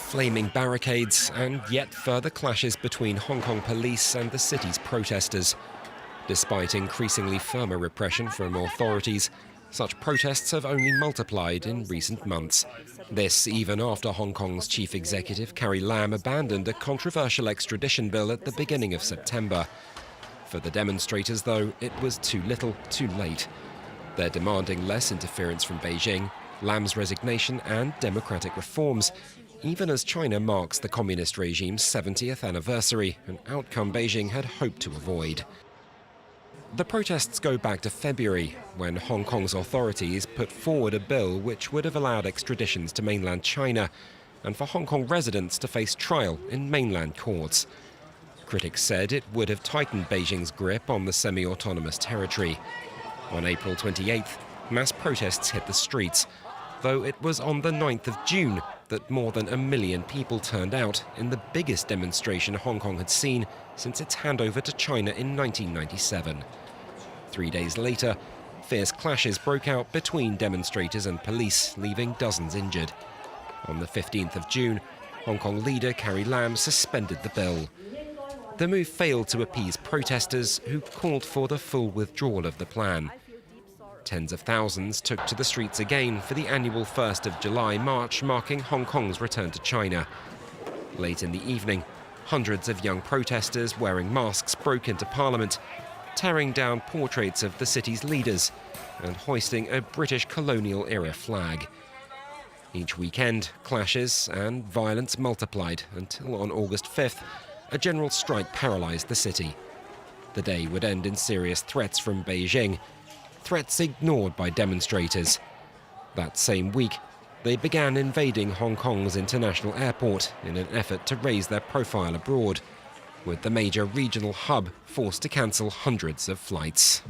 flaming barricades and yet further clashes between Hong Kong police and the city's protesters. Despite increasingly firmer repression from authorities, such protests have only multiplied in recent months. This even after Hong Kong's chief executive Carrie Lam abandoned a controversial extradition bill at the beginning of September. For the demonstrators, though, it was too little, too late. They're demanding less interference from Beijing, Lam's resignation and democratic reforms, even as China marks the communist regime's 70th anniversary, an outcome Beijing had hoped to avoid. The protests go back to February, when Hong Kong's authorities put forward a bill which would have allowed extraditions to mainland China and for Hong Kong residents to face trial in mainland courts. Critics said it would have tightened Beijing's grip on the semi-autonomous territory. On April 28th, mass protests hit the streets, though it was on the 9th of June that more than 1 million people turned out in the biggest demonstration Hong Kong had seen since its handover to China in 1997. 3 days later, fierce clashes broke out between demonstrators and police, leaving dozens injured. On the 15th of June, Hong Kong leader Carrie Lam suspended the bill. The move failed to appease protesters who called for the full withdrawal of the plan. Tens of thousands took to the streets again for the annual 1st of July march marking Hong Kong's return to China. Late in the evening, hundreds of young protesters wearing masks broke into Parliament, tearing down portraits of the city's leaders and hoisting a British colonial-era flag. Each weekend, clashes and violence multiplied until on August 5th, a general strike paralysed the city. The day would end in serious threats from Beijing, threats ignored by demonstrators. That same week, they began invading Hong Kong's international airport in an effort to raise their profile abroad, with the major regional hub forced to cancel hundreds of flights.